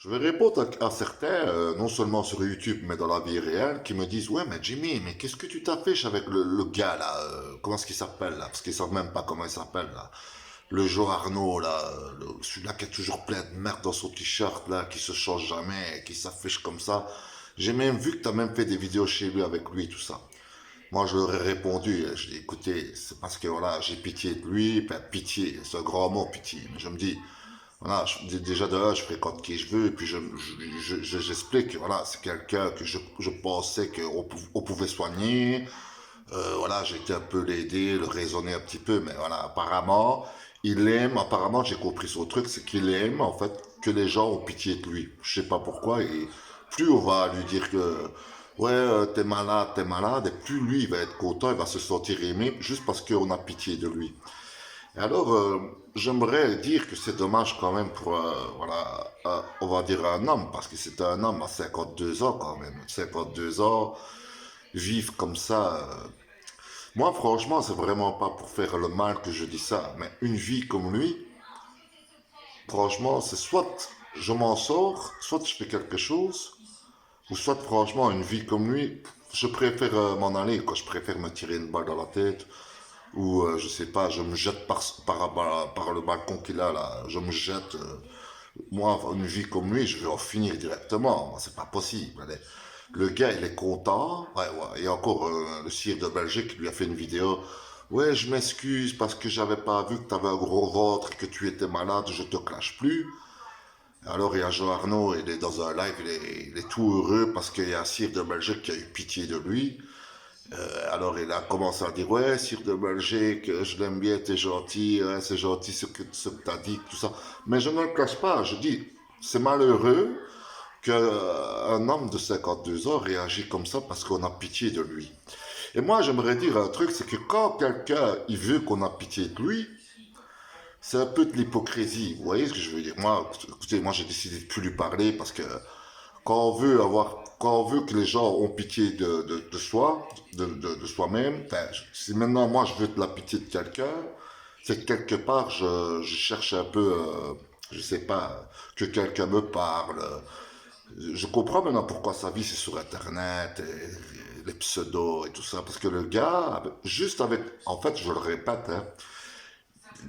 Je vais répondre à certains, non seulement sur YouTube, mais dans la vie réelle, qui me disent, ouais, mais Jimmy, mais qu'est-ce que tu t'affiches avec le gars là, comment est-ce qu'il s'appelle là? Parce qu'ils savent même pas comment il s'appelle là. Le Joe Arnaud là, celui-là qui a toujours plein de merde dans son t-shirt là, qui se change jamais, qui s'affiche comme ça. J'ai même vu que tu as même fait des vidéos chez lui avec lui, tout ça. Moi, je leur ai répondu, je dis, écoutez, c'est parce que voilà, j'ai pitié de lui, enfin, pitié, c'est un grand mot, pitié. Mais je me dis, voilà, déjà de là, je fréquente qui je veux, et puis j'explique que voilà, c'est quelqu'un que je pensais qu'on pouvait soigner. Voilà, j'ai été un peu l'aider, le raisonner un petit peu, mais voilà, apparemment, il aime, apparemment, j'ai compris son truc, c'est qu'il aime, en fait, que les gens ont pitié de lui. Je sais pas pourquoi, et plus on va lui dire que, ouais, t'es malade, et plus lui, il va être content, il va se sentir aimé, juste parce qu'on a pitié de lui. Et alors, j'aimerais dire que c'est dommage quand même pour, voilà, on va dire un homme, parce que c'est un homme à 52 ans quand même. 52 ans, vivre comme ça. Moi, franchement, c'est vraiment pas pour faire le mal que je dis ça, mais une vie comme lui, franchement, c'est soit je m'en sors, soit je fais quelque chose, ou soit franchement, une vie comme lui, je préfère m'en aller, quoi. Je préfère me tirer une balle dans la tête, ou je sais pas, je me jette par le balcon qu'il a là, je me jette. Moi, une vie comme lui, je vais en finir directement. Moi, c'est pas possible. Allez. Le gars, il est content. Ouais, ouais. Et encore, le sire de Belgique lui a fait une vidéo. Ouais, je m'excuse parce que j'avais pas vu que tu avais un gros ventre et que tu étais malade, je te clash plus. Alors il y a Jean Arnaud, il est dans un live, il est tout heureux parce qu'il y a un sire de Belgique qui a eu pitié de lui. Alors il a commencé à dire ouais sire de Belgique, je l'aime bien, t'es gentil, ouais, c'est gentil ce que t'as dit, tout ça. Mais je ne le cache pas, je dis c'est malheureux qu'un homme de 52 ans réagit comme ça parce qu'on a pitié de lui. Et moi j'aimerais dire un truc, c'est que quand quelqu'un il veut qu'on a pitié de lui, c'est un peu de l'hypocrisie. Vous voyez ce que je veux dire? Moi, écoutez, moi j'ai décidé de plus lui parler parce que quand on veut que les gens ont pitié de soi, de soi-même, enfin, si maintenant moi je veux de la pitié de quelqu'un, c'est que quelque part je cherche un peu, je sais pas, que quelqu'un me parle. Je comprends maintenant pourquoi sa vie c'est sur Internet, et les pseudos et tout ça, parce que le gars, juste avec, en fait, je le répète, hein,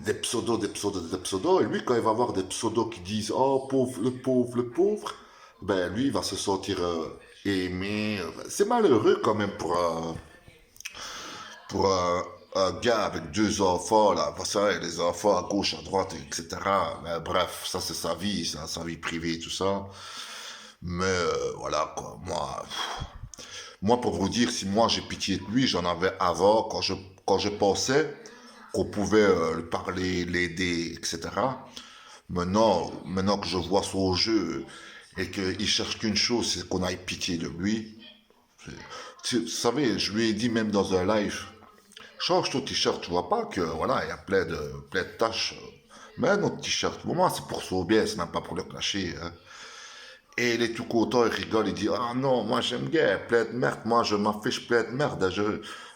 des pseudos, des pseudos, des pseudos. Et lui, quand il va voir des pseudos qui disent oh pauvre, le pauvre, le pauvre, ben lui, il va se sentir aimé. C'est malheureux quand même pour un gars avec deux enfants, là, ça, et les enfants à gauche, à droite, etc. Ben, bref, ça c'est sa vie privée, tout ça. Mais voilà, quoi, moi, pour vous dire, si moi j'ai pitié de lui, j'en avais avant, quand je pensais qu'on pouvait lui parler, l'aider, etc. Maintenant que je vois son jeu et qu'il cherche qu'une chose, c'est qu'on ait pitié de lui. Vous savez, je lui ai dit même dans un live, change ton t-shirt, tu vois pas que voilà, il y a plein de taches. Mais notre t-shirt, pour moi, c'est pour son bien, c'est même pas pour le clasher. Hein. Et il est tout content, il rigole, il dit ah non, moi j'aime bien, plein de merde, moi je m'affiche plein de merde.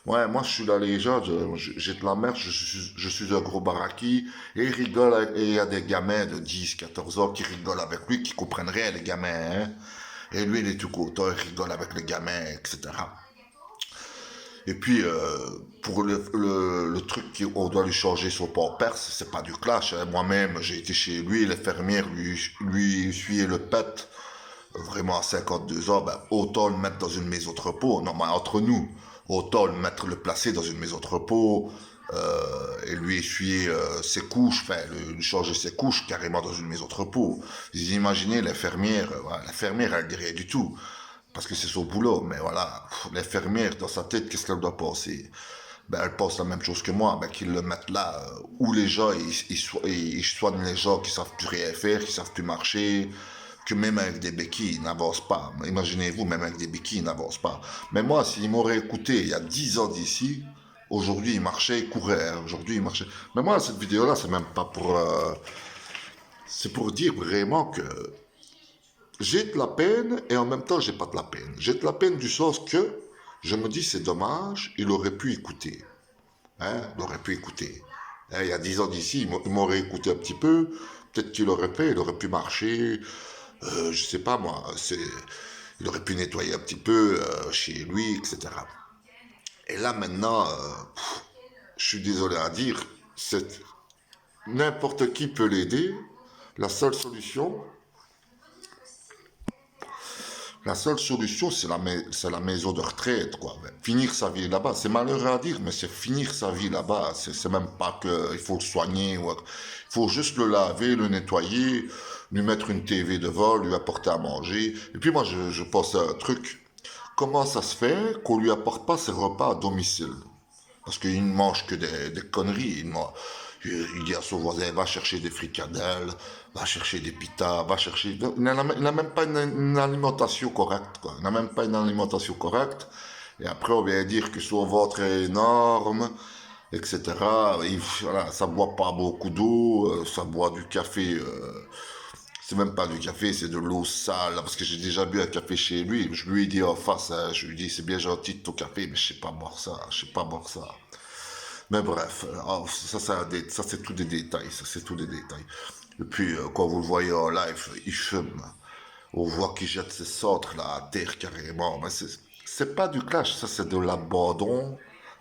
Ouais, moi je suis la légende, j'ai de la merde, je suis un gros baraki. Et il rigole, et il y a des gamins de 10, 14 ans qui rigolent avec lui, qui comprennent rien, les gamins. Hein. Et lui, il est tout content, il rigole avec les gamins, etc. Et puis, pour le truc qu'on doit lui changer son pampers, c'est pas du clash. Hein. Moi-même, j'ai été chez lui, l'infirmière lui essuyait le pet vraiment à 52 ans, ben, autant le mettre dans une maison de repos. Non, mais entre nous, autant le placer dans une maison de repos et lui essuyer ses couches, enfin, lui changer ses couches carrément dans une maison de repos. Vous imaginez l'infirmière, voilà, l'infirmière, elle dit rien du tout. Parce que c'est son boulot, mais voilà, l'infirmière, dans sa tête, qu'est-ce qu'elle doit penser? Ben, elle pense la même chose que moi, ben, qu'ils le mettent là, où les gens, ils soignent les gens qui savent plus rien faire, qui savent plus marcher, que même avec des béquilles, ils n'avancent pas. Imaginez-vous, même avec des béquilles, ils n'avancent pas. Mais moi, s'ils m'auraient écouté il y a 10 ans d'ici, aujourd'hui, ils marchaient, ils couraient. Hein. Aujourd'hui, ils marchaient. Mais moi, cette vidéo-là, c'est même pas pour... c'est pour dire vraiment que j'ai de la peine et en même temps, j'ai pas de la peine. J'ai de la peine du sens que je me dis, c'est dommage, il aurait pu écouter. Hein, il aurait pu écouter. Hein, il y a 10 ans d'ici, il m'aurait écouté un petit peu. Peut-être qu'il aurait fait, il aurait pu marcher, Je sais pas moi, il aurait pu nettoyer un petit peu chez lui, etc. Et là maintenant, je suis désolé à dire, n'importe qui peut l'aider. La seule solution, La seule solution, c'est la maison de retraite, quoi. Finir sa vie là-bas, c'est malheureux à dire, mais c'est finir sa vie là-bas. C'est même pas que il faut le soigner, il faut juste le laver, le nettoyer, lui mettre une TV devant, lui apporter à manger. Et puis moi, je pense à un truc. Comment ça se fait qu'on lui apporte pas ses repas à domicile? Parce qu'il ne mange que des conneries. Il dit à son voisin, va chercher des fricadelles, va chercher des pitas, va chercher... Il n'a même pas une alimentation correcte, quoi. Il n'a même pas une alimentation correcte. Et après, on vient dire que son ventre est énorme, etc. Voilà, ça boit pas beaucoup d'eau, ça boit du café. C'est même pas du café, c'est de l'eau sale. Parce que j'ai déjà bu un café chez lui. Je lui ai dit en face, hein, je lui ai dit, c'est bien gentil de ton café, mais je sais pas boire ça, je sais pas boire ça. Mais bref, ça c'est tout des détails, ça c'est tout des détails. Et puis quand vous le voyez en live, il fume. On voit qu'il jette ses centres là à terre carrément. Mais c'est pas du clash, ça c'est de l'abandon.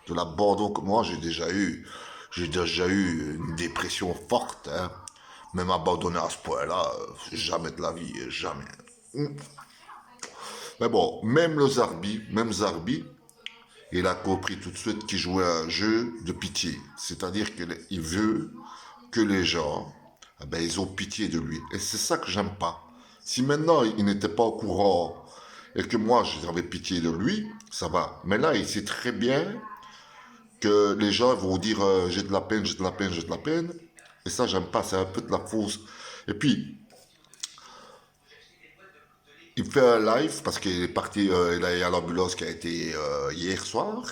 De l'abandon que moi j'ai déjà eu. J'ai déjà eu une dépression forte. Hein. Même abandonné à ce point-là, jamais de la vie, jamais. Mais bon, même Zarbi, il a compris tout de suite qu'il jouait un jeu de pitié. C'est-à-dire qu'il veut que les gens, eh ben, ils ont pitié de lui. Et c'est ça que j'aime pas. Si maintenant il n'était pas au courant et que moi j'avais pitié de lui, ça va. Mais là, il sait très bien que les gens vont dire j'ai de la peine, j'ai de la peine, j'ai de la peine. Et ça, j'aime pas. C'est un peu de la fausse. Et puis, il fait un live parce qu'il est parti, il y a l'ambulance qui a été hier soir.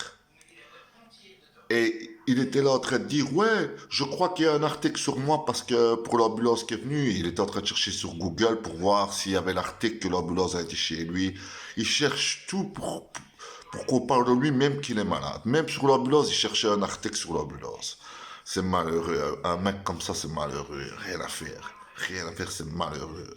Et il était là en train de dire, ouais, je crois qu'il y a un article sur moi parce que pour l'ambulance qui est venue, il était en train de chercher sur Google pour voir s'il y avait l'article que l'ambulance a été chez lui. Il cherche tout pour qu'on parle de lui, même qu'il est malade. Même sur l'ambulance, il cherchait un article sur l'ambulance. C'est malheureux. Un mec comme ça, c'est malheureux. Rien à faire. Rien à faire, c'est malheureux.